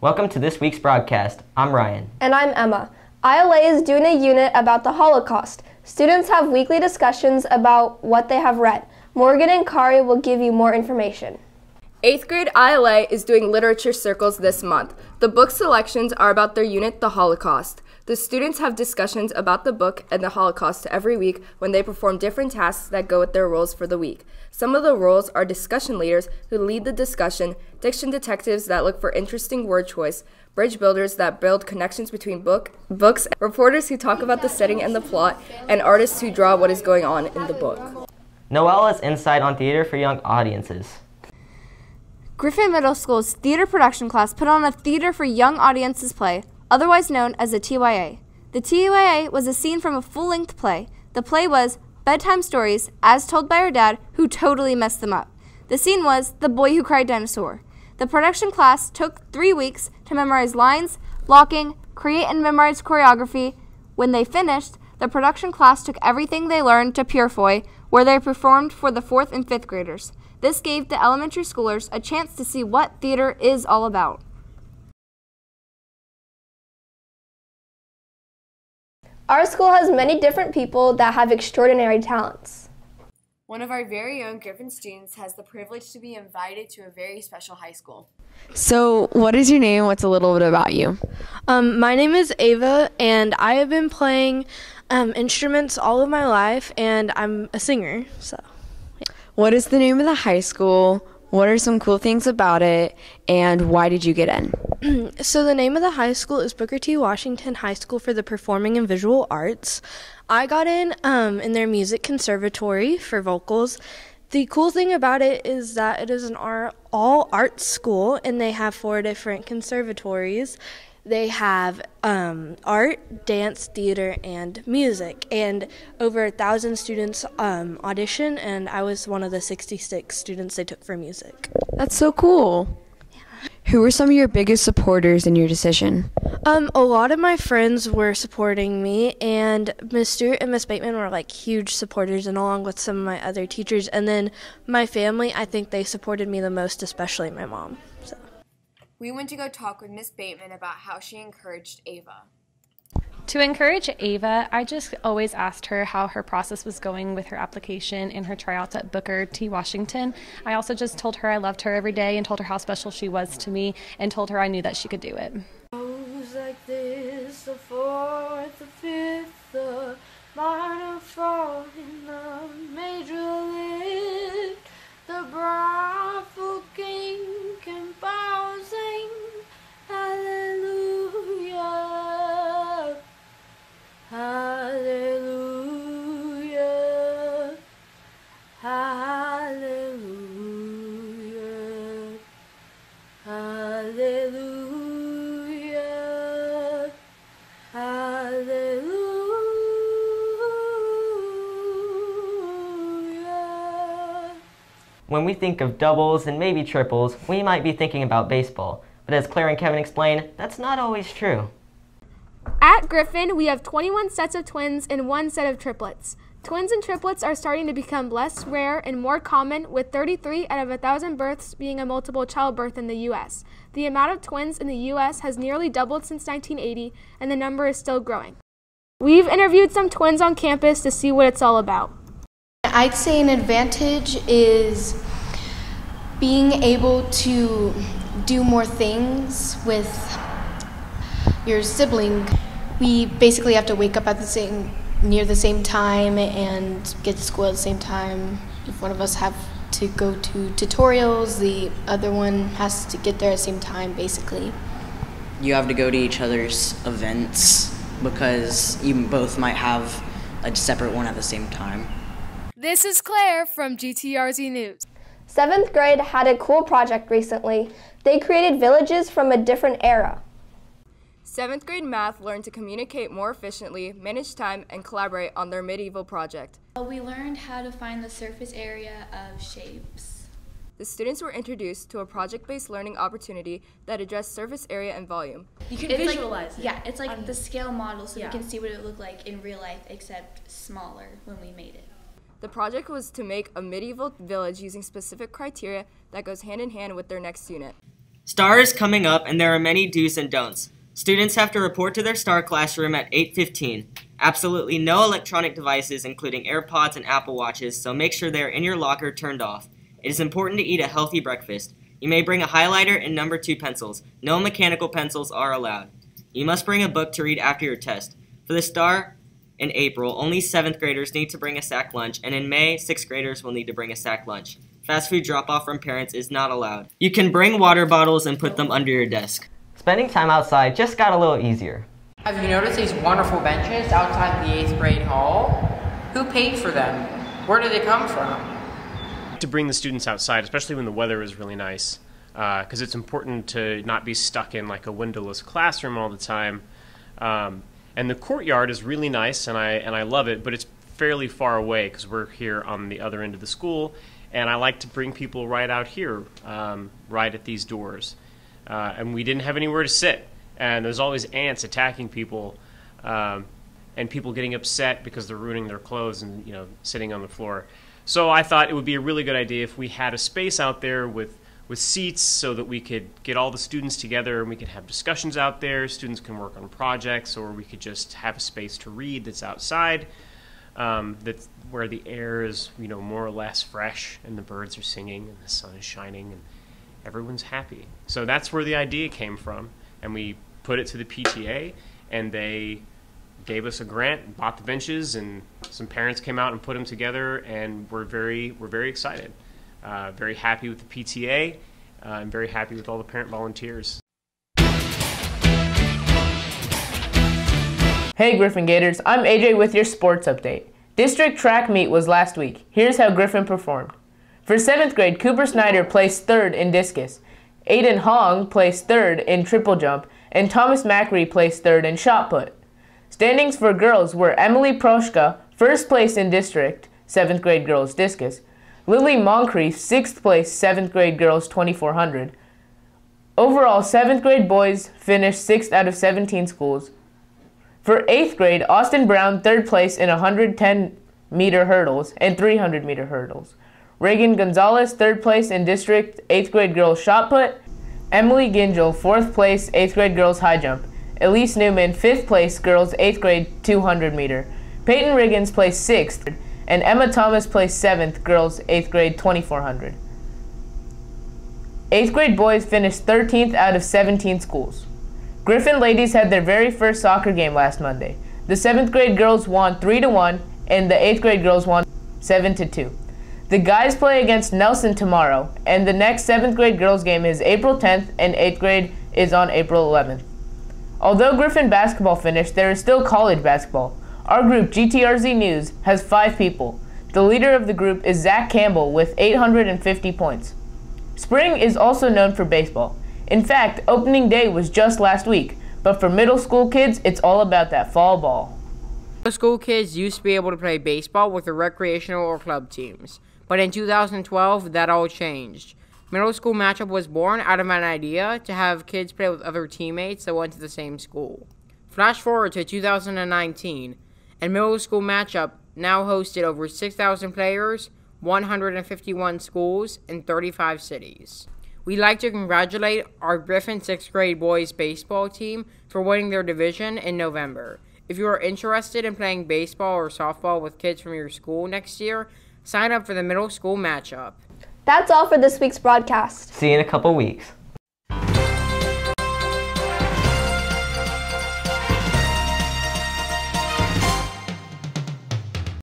Welcome to this week's broadcast. I'm Ryan. And I'm Emma. ILA is doing a unit about the Holocaust. Students have weekly discussions about what they have read. Morgan and Kari will give you more information. 8th grade ILA is doing literature circles this month. The book selections are about their unit, The Holocaust. The students have discussions about the book and the Holocaust every week when they perform different tasks that go with their roles for the week. Some of the roles are discussion leaders who lead the discussion, diction detectives that look for interesting word choice, bridge builders that build connections between books, reporters who talk about the setting and the plot, and artists who draw what is going on in the book. Noelle has insight on theater for young audiences. Griffin Middle School's theater production class put on a Theater for Young Audiences play, otherwise known as a TYA. The TYA was a scene from a full-length play. The play was Bedtime Stories, as told by her dad, who totally messed them up. The scene was The Boy Who Cried Dinosaur. The production class took 3 weeks to memorize lines, blocking, create and memorize choreography. When they finished, the production class took everything they learned to Purefoy, where they performed for the 4th and 5th graders. This gave the elementary schoolers a chance to see what theater is all about. Our school has many different people that have extraordinary talents. One of our very own Griffin students has the privilege to be invited to a very special high school. So, what is your name? What's a little bit about you? My name is Ava, and I have been playing instruments all of my life, and I'm a singer. So, yeah. What is the name of the high school? What are some cool things about it? And why did you get in? So the name of the high school is Booker T. Washington High School for the Performing and Visual Arts. I got in their music conservatory for vocals. The cool thing about it is that it is an all arts school, and they have 4 different conservatories. They have art, dance, theater, and music. And over 1,000 students audition, and I was one of the 66 students they took for music. That's so cool. Yeah. Who were some of your biggest supporters in your decision? A lot of my friends were supporting me, and Miss Stewart and Miss Bateman were like huge supporters, and along with some of my other teachers. And then my family, I think they supported me the most, especially my mom. So. We went to go talk with Miss Bateman about how she encouraged Ava. To encourage Ava, I just always asked her how her process was going with her application and her tryouts at Booker T. Washington. I also just told her I loved her every day and told her how special she was to me and told her I knew that she could do it. Like this, the 4th, the 5th, the minor fall in the major lift, the bravo king composing, hallelujah, hallelujah, hallelujah, hallelujah. When we think of doubles and maybe triples, we might be thinking about baseball. But as Claire and Kevin explained, that's not always true. At Griffin, we have 21 sets of twins and 1 set of triplets. Twins and triplets are starting to become less rare and more common, with 33 out of 1,000 births being a multiple childbirth in the U.S. The amount of twins in the U.S. has nearly doubled since 1980, and the number is still growing. We've interviewed some twins on campus to see what it's all about. I'd say an advantage is being able to do more things with your sibling. We basically have to wake up at near the same time and get to school at the same time. If one of us have to go to tutorials, the other one has to get there at the same time, basically. You have to go to each other's events because you both might have a separate one at the same time. This is Claire from GTRZ News. 7th grade had a cool project recently. They created villages from a different era. 7th grade math learned to communicate more efficiently, manage time, and collaborate on their medieval project. We learned how to find the surface area of shapes. The students were introduced to a project-based learning opportunity that addressed surface area and volume. You can visualize it. Yeah, it's like the scale model, so you can see what it would look like in real life, except smaller when we made it. The project was to make a medieval village using specific criteria that goes hand in hand with their next unit. STAAR is coming up and there are many do's and don'ts. Students have to report to their STAAR classroom at 8:15. Absolutely no electronic devices including AirPods and Apple Watches, so make sure they are in your locker turned off. It is important to eat a healthy breakfast. You may bring a highlighter and number 2 pencils. No mechanical pencils are allowed. You must bring a book to read after your test. For the STAAR in April, only 7th graders need to bring a sack lunch, and in May, 6th graders will need to bring a sack lunch. Fast food drop-off from parents is not allowed. You can bring water bottles and put them under your desk. Spending time outside just got a little easier. Have you noticed these wonderful benches outside the 8th grade hall? Who paid for them? Where did they come from? To bring the students outside, especially when the weather is really nice, because it's important to not be stuck in like a windowless classroom all the time. And the courtyard is really nice, and I love it, but it's fairly far away because we're here on the other end of the school, and I like to bring people right out here, right at these doors. And we didn't have anywhere to sit, and there's always ants attacking people, and people getting upset because they're ruining their clothes and sitting on the floor. So I thought it would be a really good idea if we had a space out there with seats so that we could get all the students together and we could have discussions out there. Students can work on projects, or we could just have a space to read that's outside, that's where the air is more or less fresh and the birds are singing and the sun is shining and everyone's happy. So that's where the idea came from, and we put it to the PTA, and they gave us a grant, bought the benches, and some parents came out and put them together, and we're very excited. Very happy with the PTA. I'm very happy with all the parent volunteers. Hey Griffin Gators, I'm AJ with your sports update. District track meet was last week. Here's how Griffin performed. For 7th grade, Cooper Snyder placed 3rd in discus. Aiden Hong placed 3rd in triple jump, and Thomas Macri placed 3rd in shot put. Standings for girls were Emily Proshka, 1st place in district, 7th grade girls discus. Lily Moncrief, 6th place, 7th grade girls 2400. Overall, 7th grade boys finished 6th out of 17 schools. For 8th grade, Austin Brown, 3rd place in 110-meter hurdles and 300-meter hurdles. Reagan Gonzalez, 3rd place in district 8th grade girls shot put. Emily Gingell, 4th place, 8th grade girls high jump. Elise Newman, 5th place, girls 8th grade 200-meter. Peyton Riggins placed 6th, and Emma Thomas placed 7th, girls 8th grade 2400. 8th grade boys finished 13th out of 17 schools. Griffin ladies had their very first soccer game last Monday. The 7th grade girls won 3-1, and the 8th grade girls won 7-2. The guys play against Nelson tomorrow, and the next 7th grade girls game is April 10th, and 8th grade is on April 11th. Although Griffin basketball finished, there is still college basketball. Our group, GTRZ News, has 5 people. The leader of the group is Zach Campbell with 850 points. Spring is also known for baseball. In fact, opening day was just last week, but for middle school kids, it's all about that fall ball. Middle school kids used to be able to play baseball with their recreational or club teams, but in 2012, that all changed. Middle school matchup was born out of an idea to have kids play with other teammates that went to the same school. Flash forward to 2019, and middle school matchup now hosted over 6,000 players, 151 schools, and 35 cities. We'd like to congratulate our Griffin 6th grade boys baseball team for winning their division in November. If you are interested in playing baseball or softball with kids from your school next year, sign up for the middle school matchup. That's all for this week's broadcast. See you in a couple weeks.